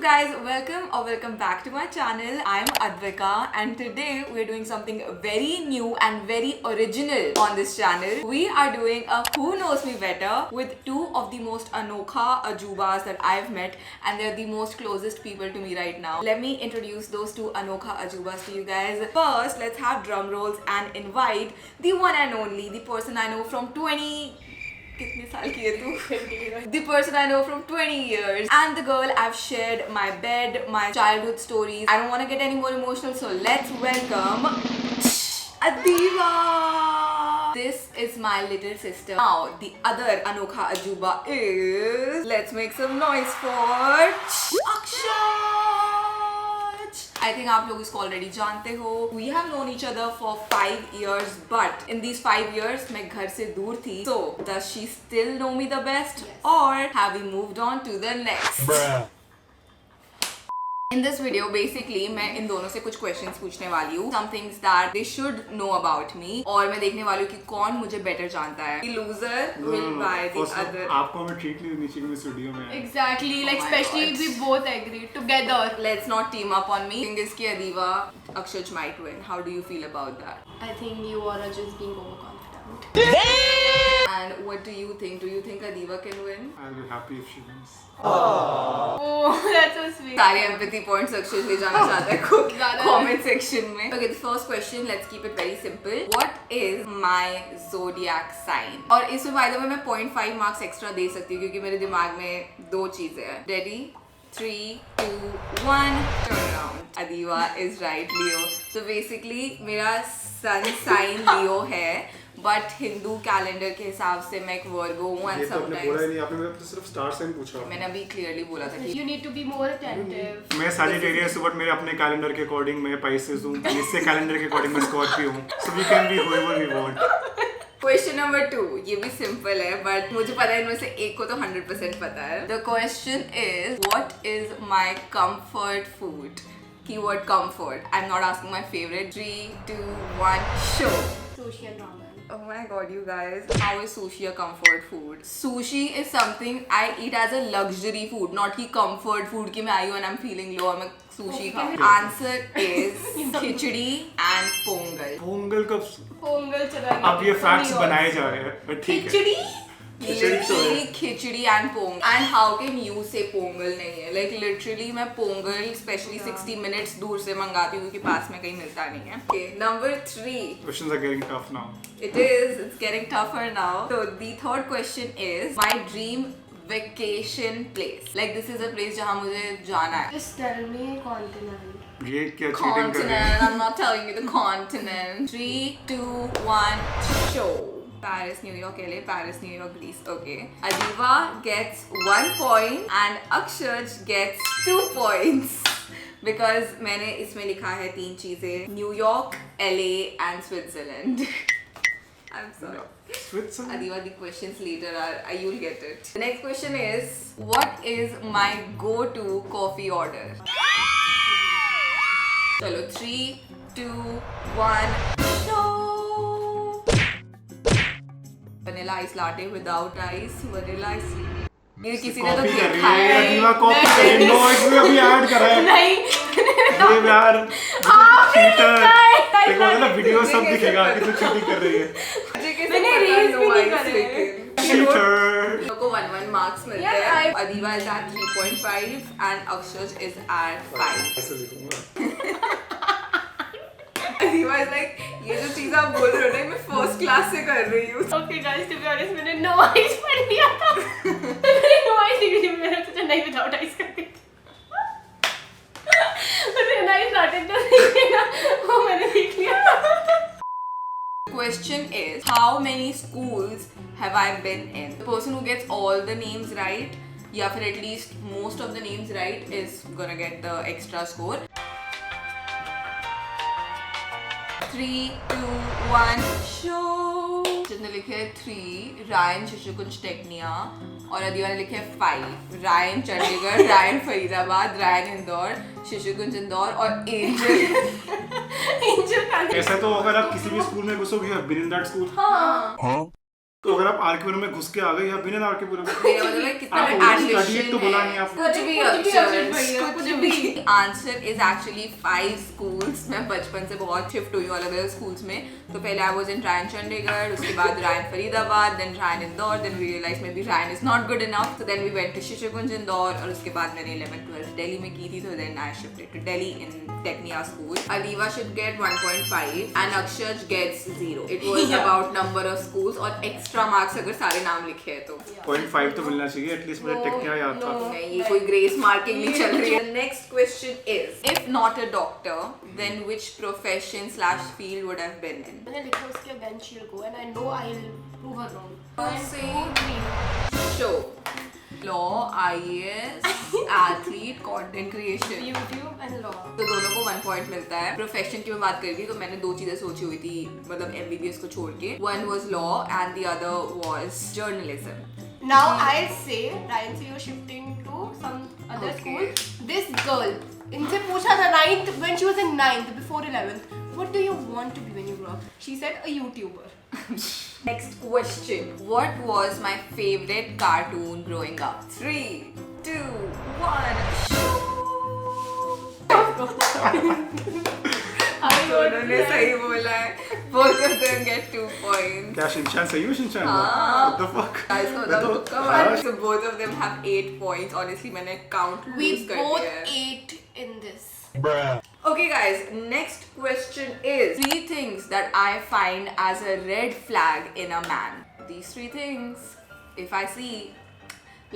guys, welcome back to my channel. I'm Advika and today we're doing something very new and very original on this channel. We are doing a Who Knows Me Better with two of the most anokha ajubas that I've met, and they're the most closest people to me right now. Let me introduce those two anokha ajubas to you guys. First, let's have drum rolls and invite the one and only, the person I know from 20... कितने साल की है तू? The person I know from 20 years and the girl I've shared my bed, my childhood stories. I don't want to get any more emotional, so let's welcome Adiva. This is my little sister. Now the other anokha ajuba is, let's make some noise for Akshay. I think आप लोग इसको already जानते हो. We have known each other for 5 years, but in these 5 years मैं घर से दूर थी. So does she still know me the best, or have we moved on to the next? Bruh. In this video, basically मैं इन दोनों से कुछ questions पूछने वाली हूँ. Some things that they should know about me. और मैं देखने वाली हूँ कि कौन मुझे better जानता है. The loser will buy the other. आपको हमें treat नहीं देनी चाहिए इस वीडियो में. Exactly, like especially if we both agree together. Let's not team up on me. Thing is कि Adiva, Akshaj might win. How do you feel about that? I think you are just being overconfident. And what do you think? Do you think Adiva can win? I'll be happy if she wins. Oh, that's so sweet. सारे empathy points Akshaj ले जाना चाहता है comment section में. Okay, the first question, let's keep it very simple. What is my zodiac sign? और इसमें by the way मैं 0.5 marks extra दे सकती हूँ क्योंकि मेरे दिमाग में दो चीजें हैं. Ready? 3, 2, 1, turn around. Adiva is right, Leo. So basically मेरा sun sign Leo है. बट हिंदू कैलेंडर के हिसाब से मैं एक वर्गो हूँ एंड समटाइम्स बोला ही नहीं आपने, मेरे तो सिर्फ स्टार साइन पूछा. मैंने अभी क्लियरली बोला था कि You need to be more attentive. मैं सजिटेरियस हूँ बट मेरे अपने कैलेंडर के अकॉर्डिंग मैं पाइसेस हूँ, इससे कैलेंडर के अकॉर्डिंग मैं स्कॉर्पियो हूँ. So we can be whoever we want. Question number 2, ये भी सिंपल है बट मुझे पता है इनमें से एक को तो 100% पता है. The question is what is my comfort food. Keyword comfort. I am not asking my favourite. 3, 2, 1, show. Sushi and ramen. Oh my god, you guys. How is sushi a comfort food? Sushi is something I eat as a luxury food, not कि comfort food कि मैं आई हूँ and I'm feeling low, मैं sushi खाऊँ. Answer is khichdi and Pongal. Pongal कब? पोंगल चला. अब ये फैक्ट्स बनाए जा रहे हैं बट ठीक है. खिचड़ी. Literally khichdi and Pongal. And how can you say Pongal नहीं है? Like literally मैं पोंगल especially 60 minutes दूर से मंगाती हूँ क्योंकि पास में कहीं मिलता नहीं है. Okay, number 3. Questions are getting tough now. It is. It's getting tougher now. So the third question is my dream vacation place. Like this is a place जहाँ मुझे जाना है. Just tell me continent. ये क्या cheating कर रहे हैं? Continent. I'm not telling you the continent. 3, 2, 1, show. Paris, New York, LA, Paris, New York, Greece. Okay. Adiva gets 1 point and Akshaj gets 2 points. Because मैंने इसमें लिखा है 3 चीजें. New York, LA and Switzerland. I'm sorry. Switzerland? Adiva, the questions later are you'll get it. The next question is, what is my go-to coffee order? चलो 3, 2, 1, show. Vanilla ice latte without ice, vanilla ice. ये किसी ने तो देखा है. Adiva copy कर रही है. नो इसमें अभी ऐड करा है. नहीं. ये यार चीटर. देखो ना वीडियो सब दिखेगा कि तू चीटिंग कर रही है. मैंने रील्स भी नहीं करे. चीटर. लोगों को 1 मार्क्स मिलते हैं. Adiva is at 3.5 and Akshaj is at 5. ऐसे लिखूंगा. Adiva is like, ये जो चीज़ आप बोल रहे हो ना मैं फर्स्ट क्लास से कर रही हूँ. Okay guys, to be honest मैंने no ice पढ़ लिया था. मैंने no ice लिखी थी. मैंने सोचा नहीं without ice करती थी. मैंने nice latte जो लिखी ना वो मैंने लिख लिया. Question is, how many schools have I been in? The person who gets all the names right, या फिर at least most of the names right, is gonna get the extra score. 3, 2, 1, show. जिसने लिखे 3, Ryan शिशुकुंज Tecnia, और अदिवा ने लिखे 5, Ryan Chandigarh, Ryan Faridabad, Ryan Indore, Shishukunj Indore और Angel का. ऐसा तो अगर आप किसी भी स्कूल में घुसोगे, you have been in that school. हाँ. तो अगर आप आरकेपुरम में घुस के आ गए या बिना आरकेपुरम में, मेरा मतलब है कितना एडिशन तो बोला नहीं आप. कुछ भी अक्षर, कुछ answer is actually 5 schools. मैं बचपन से बहुत शिफ्ट हुई हूँ अलग अलग schools में. तो पहले I was in Ryan Chandigarh, उसके बाद Ryan Faridabad, then Ryan Indore, then we realized maybe Ryan is not good enough. So then we went to शिशुकुंज Indore और उसके बाद मैंने 11th 12th दिल्ली में की थी. So then I shifted to Delhi in Technia school. Aliva should get 1.5 and Akshaj gets 0. It was about number of schools और extra marks अगर सारे नाम लिखे हैं तो. 0.5 तो मिलना चाहिए एटलीस्ट मुझे टेक्निया याद था. नहीं ये कोई ग्रेस मार्किंग नहीं चल रही है. The next question is, if not a doctor, then which profession/field would have been in? मैंने लिखा उसके then she'll go and I know I'll prove her wrong. Let's 1, 2, 3. Show, law, IAS, athlete, content creation. YouTube and law. तो दोनों को 1 point मिलता है. Profession की मैं बात करी थी तो मैंने 2 चीजें सोची हुई थी मतलब MBBS को छोड़ के. One was law and the other was journalism. Now I'll say Ryan से you're shifting to some other Okay. school. This girl, इनसे पूछा था 9th when she was in 9th before 11th. What do you want to be when you grow up? She said a YouTuber. Next question. What was my favorite cartoon growing up? 3, 2, 1. दोनों ने सही बोला है. Both of them get 2 points. क्या Shinchan सही हो Shinchan? हाँ. What the fuck? Guys को मैं तो- तुक्का मारा. So both of them have 8 points. Honestly मैंने count We lose कर both दिया है. ate in this. Okay guys, next question is 3 things that I find as a red flag in a man. These 3 things, if I see,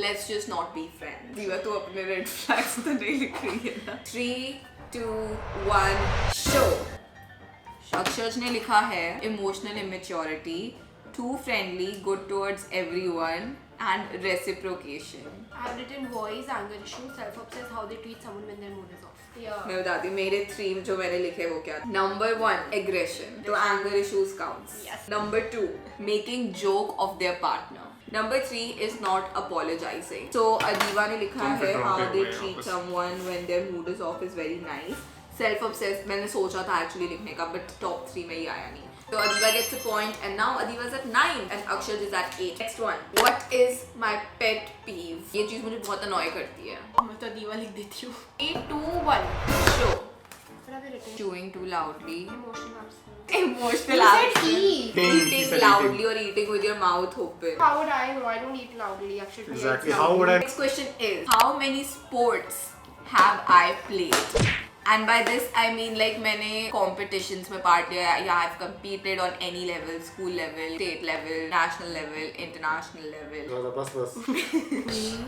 let's just not be friends. दीवा तो अपने red flags तो नहीं लिख रही है ना. 3, 2, 1, show. अक्षज ने लिखा है emotional immaturity, too friendly, good towards everyone, and reciprocation. I have written voice, anger issue, self-obsessed, how they treat someone when their mood is off. Yeah. मैं बताती हूँ मेरे 3 जो मैंने लिखे वो क्या. Number 1, aggression. तो anger issues counts. Yes. Number 2, making joke of their partner. Number 3 is not apologizing. So Adiva ने लिखा तुम है फिर how wrong they हो गए treat वापस. someone when their mood is off is very nice. Self-obsessed मैंने सोचा था actually लिखने का but top 3 में ही आया नहीं. So Adiva gets a point and now Adiva's at 9 and Akshad is at 8. Next one. What is my pet peeve? ये चीज़ मुझे बहुत annoy करती है. मैं तो दीवा लिख देती हूँ. 3, 2, 1. Show. What have you written? Chewing too loudly. Emotional absence. Emotional You said absence. eat. He Eating said loudly or eating with your mouth open. How would I know? I don't eat loudly. Actually, Exactly. How would I? Next question is, how many sports have I played? And by this I mean like मैंने competitions में part लिया या I've competed on any level, school level, state level, national level, international level. बस.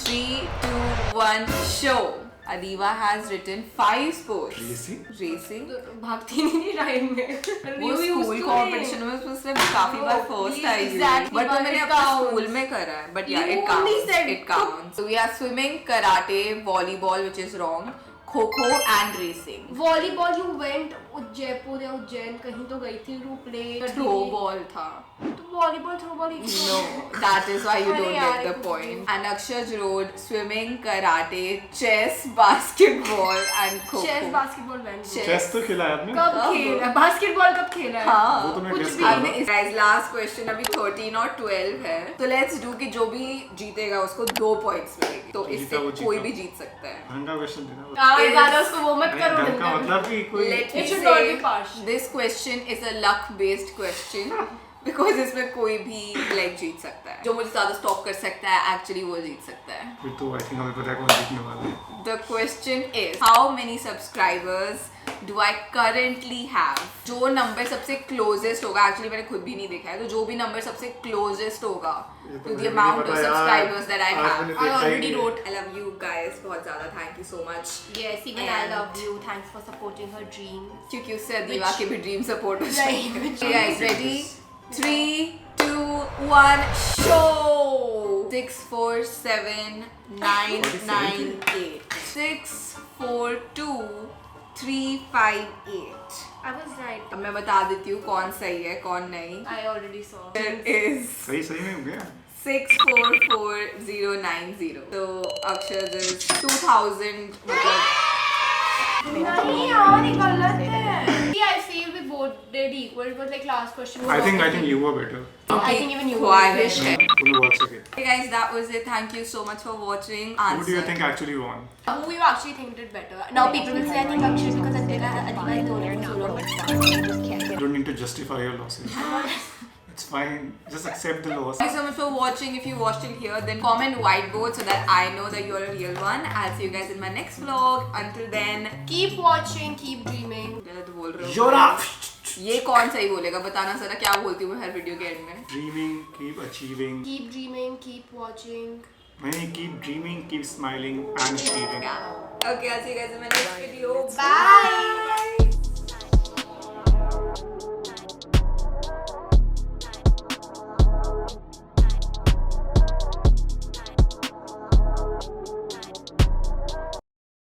3, 2, 1, show. Adiva has written 5 sports. Racing. भागती नहीं राइन में. वो school competition में उसमें काफी बार फर्स्ट आई थी Exactly, बट वो but मैंने it अपने counts. स्कूल में करा है बट या You it only counts said it counts so we are swimming karate volleyball which is wrong kho-kho and racing volleyball you went Jaipur या उज्जैन कहीं तो गई थी टू प्ले. थ्रो बॉल था तो volleyball throw ball no that is why you अरे don't यार, get the एक point and Akshaj wrote swimming karate chess basketball and chess kho-kho basketball went. Chess. Chess तो खेला है आपने? कब खेला? बास्केटबॉल कब खेला है? हाँ वो तो मैं कुछ guess भी. कर हमने रहा हूँ. guys लास्ट क्वेश्चन अभी 13 और 12 है तो लेट्स डू कि जो भी जीतेगा उसको 2 पॉइंट्स मिलेंगे तो जीता इससे वो कोई जीता. भी जीत सकता है. ढंग का क्वेश्चन देना. ज़्यादा उसको वो मत करो. ढंग का मतलब कि कोई Let It me should not say be partial. this question is a luck based question because इसमें कोई भी like जीत सकता है. जो मुझे ज़्यादा स्टॉप कर सकता है actually वो जीत सकता है. फिर तो आई थिंक हमें पता है कौन जीतने वाला है. The question is how many subscribers do I currently have? जो नंबर सबसे closest होगा actually मैंने खुद भी नहीं देखा है तो जो भी नंबर सबसे closest होगा ये तो to the मुझे amount नहीं of पता यार. subscribers that I आज have. मैंने I देखा ही already नहीं. wrote. I love you guys बहुत ज़्यादा thank you so much. Yes, even I love you. Thanks for supporting her dream. क्योंकि उससे अदीवा के भी ड्रीम सपोर्ट हो Right. जाएंगे. Okay guys, ready? 3, 2, 1, show! 6, 4, 7, 9, 9, 8. 6, 4, 2, 3, 5, 8. I was right. अब मैं बता देती हूँ कौन सही है कौन नहीं. I already saw. It is सही में हो गया. 644090. So Akshar is 2000 मतलब नहीं यार, ये गलत है. See, I feel we both did equal. It was like last question. I think you were better. I think even you were quiet. better. Tunu बहुत सही. Okay guys, that was it. Thank you so much for watching. Who do you think actually won? Who you actually think did better? Now people will say I think Akshay because Advika is known for so long. You don't need to justify your losses. It's fine. Just accept the loss. Thank you so much for watching. If you watched it here, then comment whiteboard so that I know that you're a real one. I'll see you guys in my next vlog. Until then, Keep watching, keep dreaming. गलत बोल रहे हो. You're up. ये कौन सही बोलेगा बताना जरा क्या बोलती हूँ मैं हर वीडियो के एंड में. Dreaming, keep achieving. Keep dreaming, keep watching. Hey, keep dreaming, keep smiling and achieving. Okay, I'll see you guys in my next video. Bye.